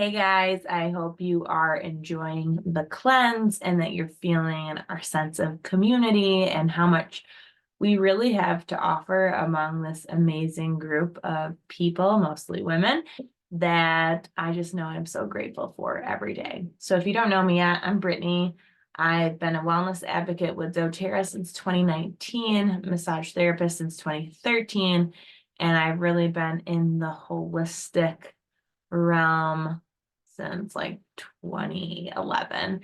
Hey guys, I hope you are enjoying the cleanse and that you're feeling our sense of community and how much we really have to offer among this amazing group of people, mostly women, that I just know I'm so grateful for every day. So if you don't know me yet, I'm Brittany. I've been a wellness advocate with doTERRA since 2019, massage therapist since 2013, and I've really been in the holistic realm since like 2011.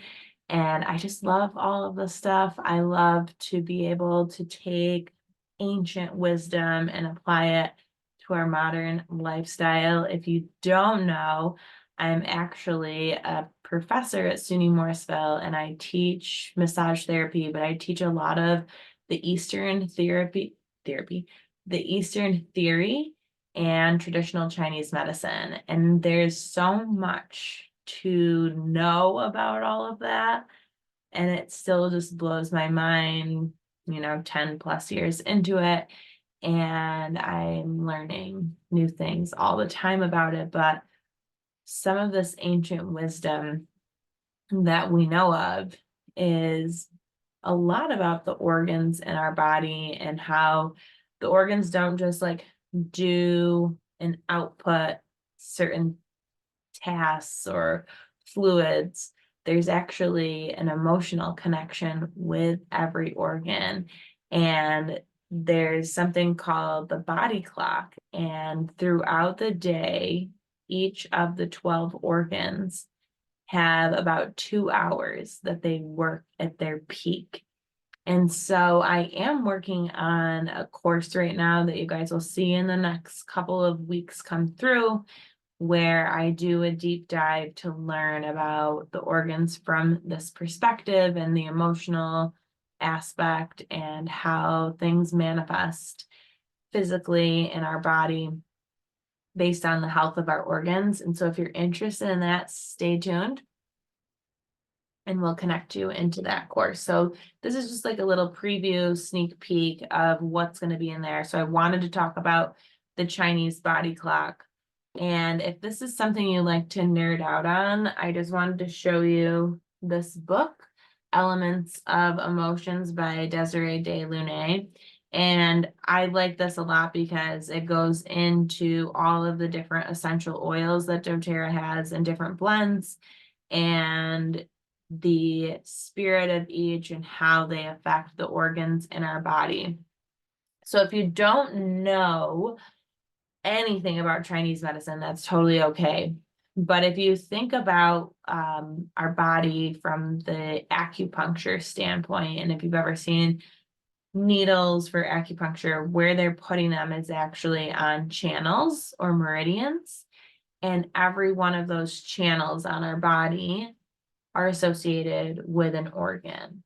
And I just love all of the stuff. I love to be able to take ancient wisdom and apply it to our modern lifestyle. If you don't know, I'm actually a professor at SUNY Morrisville and I teach massage therapy, but I teach a lot of the Eastern the Eastern theory and traditional Chinese medicine. And there's so much to know about all of that. And it still just blows my mind, 10 plus years into it. And I'm learning new things all the time about it. But some of this ancient wisdom that we know of is a lot about the organs in our body and how the organs don't just like do and output certain tasks or fluids. There's actually an emotional connection with every organ. And there's something called the body clock. And throughout the day, each of the 12 organs have about 2 hours that they work at their peak. And so I am working on a course right now that you guys will see in the next couple of weeks come through, where I do a deep dive to learn about the organs from this perspective and the emotional aspect and how things manifest physically in our body based on the health of our organs. And so if you're interested in that, stay tuned and we'll connect you into that course. So this is just like a little preview, sneak peek of what's going to be in there. So I wanted to talk about the Chinese body clock. And if this is something you like to nerd out on, I just wanted to show you this book, Elements of Emotions by Desiree Delaunay. And I like this a lot because it goes into all of the different essential oils that doTERRA has in different blends and the spirit of each and how they affect the organs in our body. So if you don't know anything about Chinese medicine, that's totally okay. But if you think about our body from the acupuncture standpoint, and if you've ever seen needles for acupuncture, where they're putting them is actually on channels or meridians. And every one of those channels on our body are associated with an organ.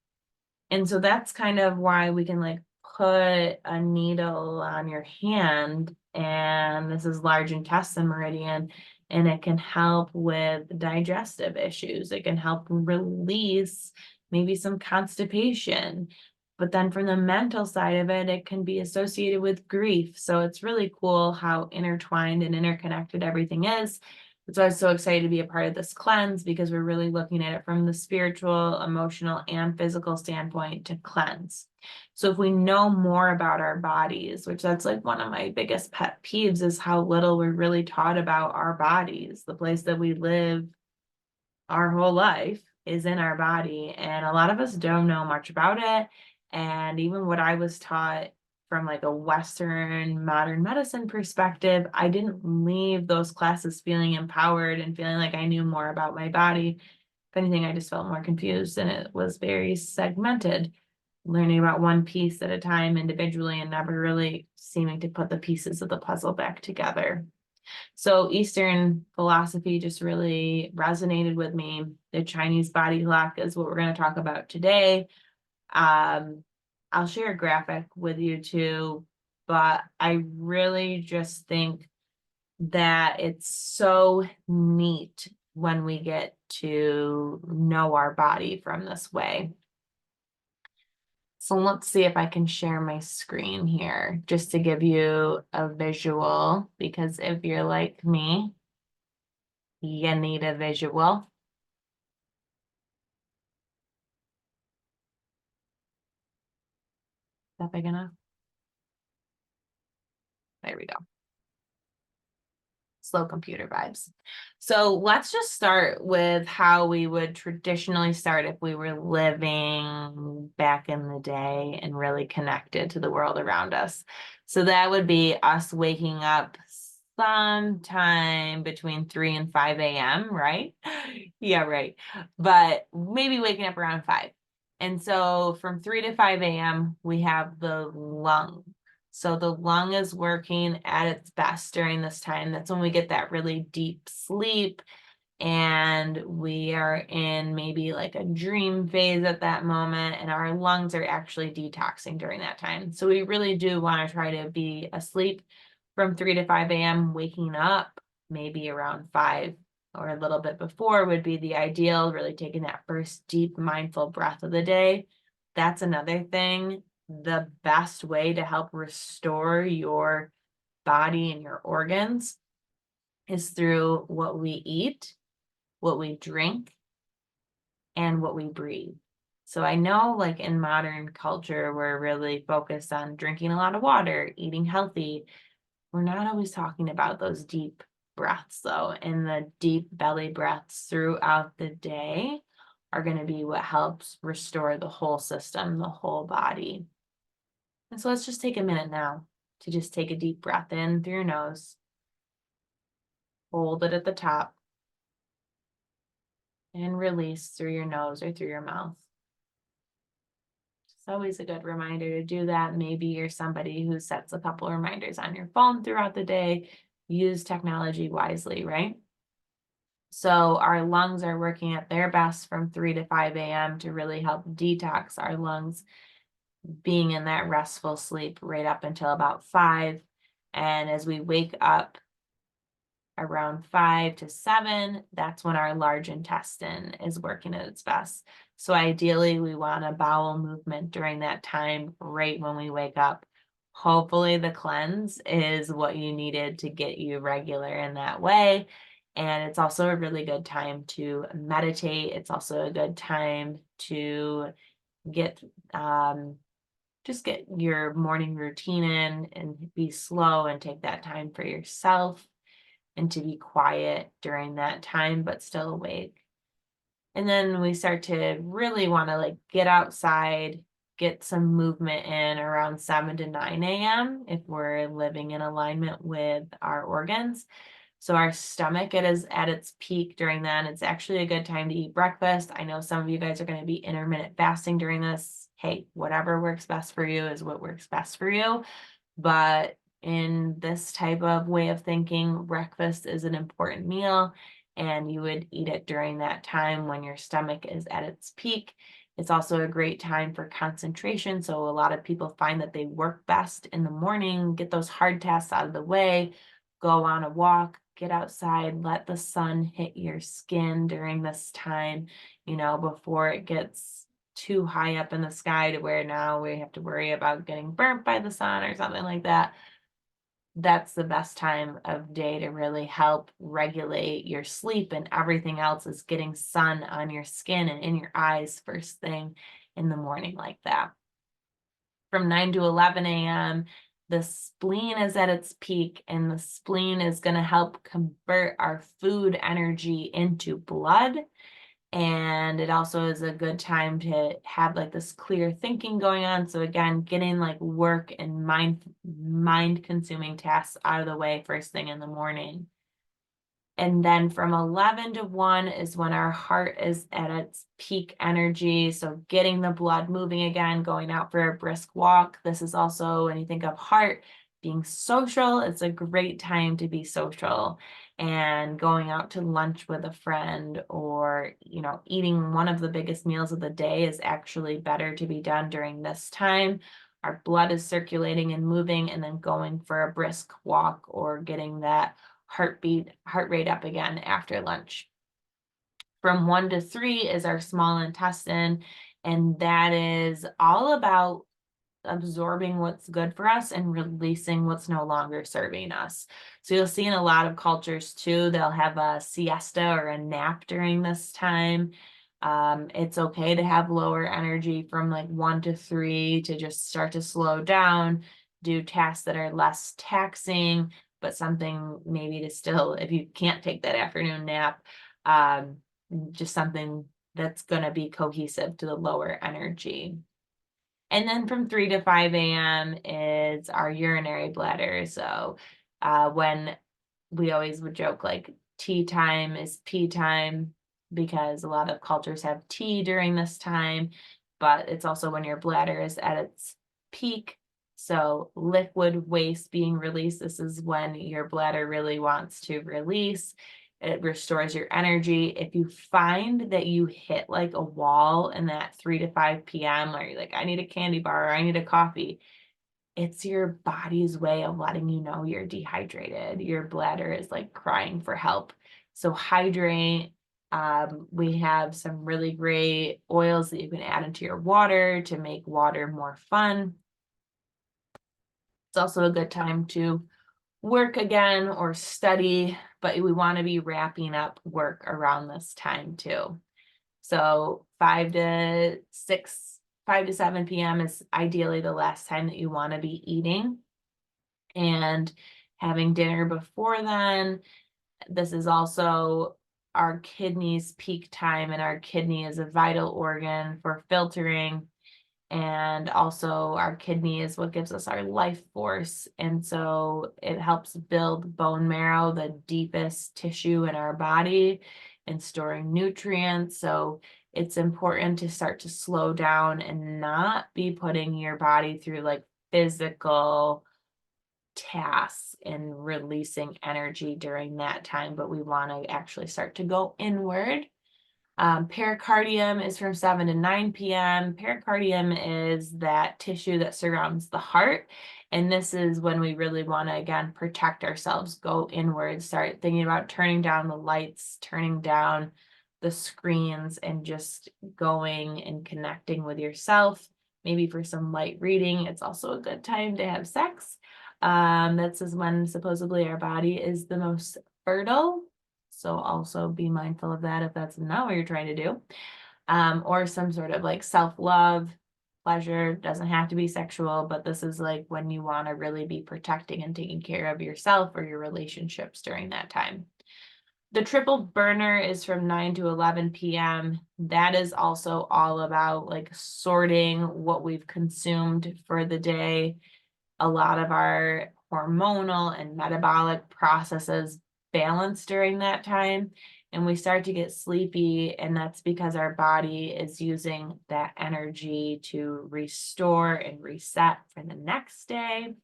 And so that's kind of why we can like put a needle on your hand, and this is large intestine meridian, and it can help with digestive issues. It can help release maybe some constipation. But then from the mental side of it, it can be associated with grief. So it's really cool how intertwined and interconnected everything is. That's why I was so excited to be a part of this cleanse, because we're really looking at it from the spiritual, emotional, and physical standpoint to cleanse. So if we know more about our bodies, which that's like one of my biggest pet peeves, is how little we're really taught about our bodies. The place that we live our whole life is in our body, and a lot of us don't know much about it. And even what I was taught from like a Western modern medicine perspective, I didn't leave those classes feeling empowered and feeling like I knew more about my body. If anything, I just felt more confused, and it was very segmented, learning about one piece at a time individually and never really seeming to put the pieces of the puzzle back together. So Eastern philosophy just really resonated with me. The Chinese body clock is what we're going to talk about today. I'll share a graphic with you too, but I really just think that it's so neat when we get to know our body from this way. So let's see if I can share my screen here just to give you a visual, because if you're like me, You need a visual. Is that big enough? There we go. Slow computer vibes. So let's just start with how we would traditionally start if we were living back in the day and really connected to the world around us. So that would be us waking up sometime between 3 and 5 a.m., right? Yeah, right. But maybe waking up around 5. And so from 3 to 5 a.m., we have the lung. So the lung is working at its best during this time. That's when we get that really deep sleep and we are in maybe like a dream phase at that moment, and our lungs are actually detoxing during that time. So we really do want to try to be asleep from 3 to 5 a.m., waking up maybe around 5 or a little bit before would be the ideal, really taking that first deep mindful breath of the day. That's another thing. The best way to help restore your body and your organs is through what we eat, what we drink, and what we breathe. So I know like in modern culture, we're really focused on drinking a lot of water, eating healthy. We're not always talking about those deep breaths though. And the deep belly breaths throughout the day are going to be what helps restore the whole system, the whole body. And so let's just take a minute now to just take a deep breath in through your nose, hold it at the top, and release through your nose or through your mouth. It's always a good reminder to do that. Maybe you're somebody who sets a couple of reminders on your phone throughout the day. Use technology wisely, right? So our lungs are working at their best from 3 to 5 a.m. to really help detox our lungs, being in that restful sleep right up until about 5. And as we wake up around 5 to 7, that's when our large intestine is working at its best. So ideally, we want a bowel movement during that time, right when we wake up. Hopefully, the cleanse is what you needed to get you regular in that way. And it's also a really good time to meditate. It's also a good time to get just get your morning routine in and be slow and take that time for yourself and to be quiet during that time, but still awake. And then we start to really want to like get outside, get some movement in around 7 to 9 a.m. if we're living in alignment with our organs. So our stomach, it is at its peak during then. It's actually a good time to eat breakfast. I know some of you guys are going to be intermittent fasting during this. Hey, whatever works best for you is what works best for you. But in this type of way of thinking, breakfast is an important meal, and you would eat it during that time when your stomach is at its peak. It's also a great time for concentration. So a lot of people find that they work best in the morning, get those hard tasks out of the way, go on a walk, get outside, let the sun hit your skin during this time, before it gets too high up in the sky to where now we have to worry about getting burnt by the sun or something like that. That's the best time of day to really help regulate your sleep, and everything else is getting sun on your skin and in your eyes first thing in the morning like that. From 9 to 11 a.m., the spleen is at its peak, and the spleen is going to help convert our food energy into blood. And it also is a good time to have like this clear thinking going on. So again, getting like work and mind consuming tasks out of the way first thing in the morning. And then from 11 to 1 is when our heart is at its peak energy. So getting the blood moving again, going out for a brisk walk. This is also, when you think of heart being social, it's a great time to be social. And going out to lunch with a friend, or, eating one of the biggest meals of the day is actually better to be done during this time. Our blood is circulating and moving, and then going for a brisk walk or getting that heart rate up again after lunch. From 1 to 3 is our small intestine, and that is all about absorbing what's good for us and releasing what's no longer serving us. So you'll see in a lot of cultures too, they'll have a siesta or a nap during this time. It's okay to have lower energy from like 1 to 3 to just start to slow down, do tasks that are less taxing, but something maybe to still, if you can't take that afternoon nap, just something that's going to be cohesive to the lower energy. And then from 3 to 5 a.m. is our urinary bladder. So when we always would joke like tea time is pee time, because a lot of cultures have tea during this time, but it's also when your bladder is at its peak. So liquid waste being released, this is when your bladder really wants to release. It restores your energy. If you find that you hit like a wall in that 3 to 5 p.m., or you're like, I need a candy bar, or I need a coffee, it's your body's way of letting you know you're dehydrated. Your bladder is like crying for help. So hydrate. We have some really great oils that you can add into your water to make water more fun. It's also a good time to work again or study, but we want to be wrapping up work around this time too. So 5 to 7 p.m. is ideally the last time that you want to be eating and having dinner before then. This is also our kidneys peak time, and our kidney is a vital organ for filtering. And also our kidney is what gives us our life force. And so it helps build bone marrow, the deepest tissue in our body, and storing nutrients. So it's important to start to slow down and not be putting your body through like physical tasks and releasing energy during that time, but we want to actually start to go inward. Pericardium is from 7 to 9 p.m. Pericardium is that tissue that surrounds the heart. And this is when we really want to, again, protect ourselves, go inward, start thinking about turning down the lights, turning down the screens, and just going and connecting with yourself. Maybe for some light reading. It's also a good time to have sex. This is when supposedly our body is the most fertile. So also be mindful of that if that's not what you're trying to do. Or some sort of like self-love, pleasure, doesn't have to be sexual, but this is like when you want to really be protecting and taking care of yourself or your relationships during that time. The triple burner is from 9 to 11 p.m. That is also all about like sorting what we've consumed for the day. A lot of our hormonal and metabolic processes balance during that time, and we start to get sleepy, and that's because our body is using that energy to restore and reset for the next day.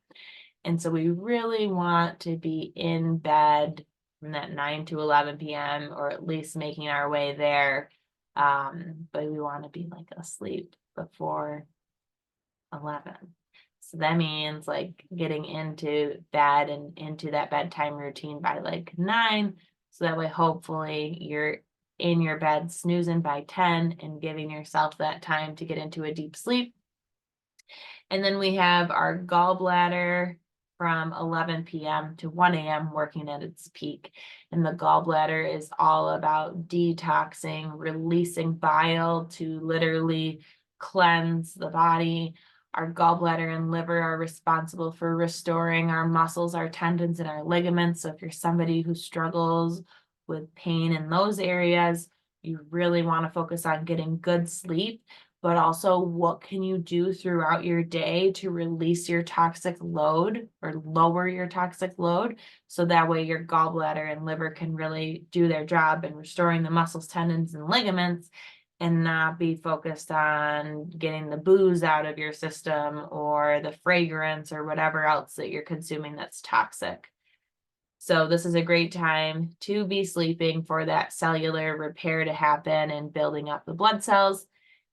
And so we really want to be in bed from that 9 to 11 p.m., or at least making our way there. But we want to be like asleep before 11. So that means like getting into bed and into that bedtime routine by like 9. So that way, hopefully you're in your bed snoozing by 10 and giving yourself that time to get into a deep sleep. And then we have our gallbladder from 11 p.m. to 1 a.m. working at its peak. And the gallbladder is all about detoxing, releasing bile to literally cleanse the body. Our gallbladder and liver are responsible for restoring our muscles, our tendons, and our ligaments. So if you're somebody who struggles with pain in those areas, you really want to focus on getting good sleep, but also what can you do throughout your day to release your toxic load or lower your toxic load, so that way your gallbladder and liver can really do their job in restoring the muscles, tendons, and ligaments, and not be focused on getting the booze out of your system or the fragrance or whatever else that you're consuming that's toxic. So this is a great time to be sleeping for that cellular repair to happen and building up the blood cells.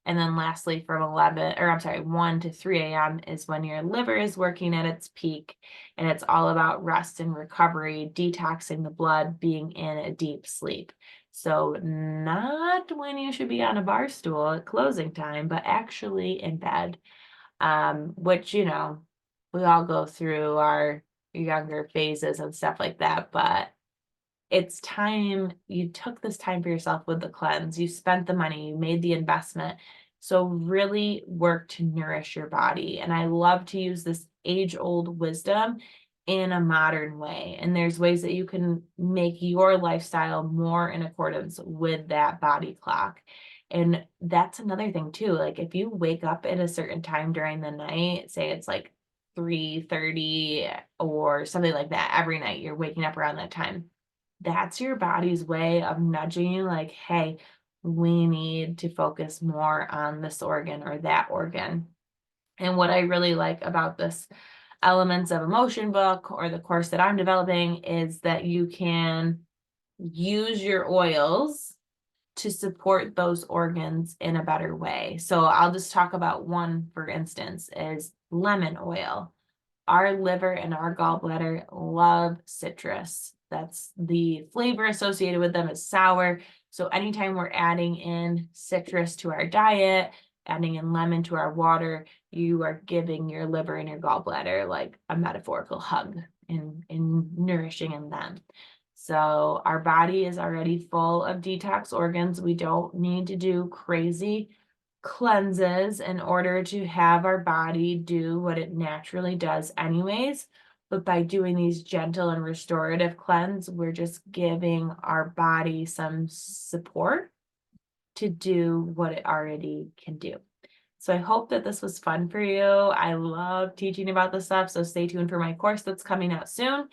And then lastly, from 1 to 3 a.m. is when your liver is working at its peak, and it's all about rest and recovery, detoxing the blood, being in a deep sleep. So not when you should be on a bar stool at closing time, but actually in bed. which, you know, we all go through our younger phases and stuff like that, but it's time you took this time for yourself with the cleanse. You spent the money, you made the investment. So really work to nourish your body. And I love to use this age-old wisdom in a modern way. And there's ways that you can make your lifestyle more in accordance with that body clock. And that's another thing too. Like if you wake up at a certain time during the night, say it's like 3:30 or something like that every night, you're waking up around that time, that's your body's way of nudging you like, hey, we need to focus more on this organ or that organ. And what I really like about this Elements of Emotion book or the course that I'm developing is that you can use your oils to support those organs in a better way. So I'll just talk about one, for instance, is lemon oil. Our liver and our gallbladder love citrus. That's the flavor associated with them is sour. So anytime we're adding in citrus to our diet, adding in lemon to our water, you are giving your liver and your gallbladder like a metaphorical hug in nourishing in them. So our body is already full of detox organs. We don't need to do crazy cleanses in order to have our body do what it naturally does anyways. But by doing these gentle and restorative cleanse, we're just giving our body some support to do what it already can do. So I hope that this was fun for you. I love teaching about this stuff. So stay tuned for my course that's coming out soon.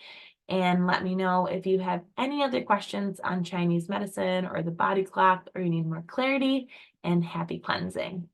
And let me know if you have any other questions on Chinese medicine or the body clock, or you need more clarity, and happy cleansing.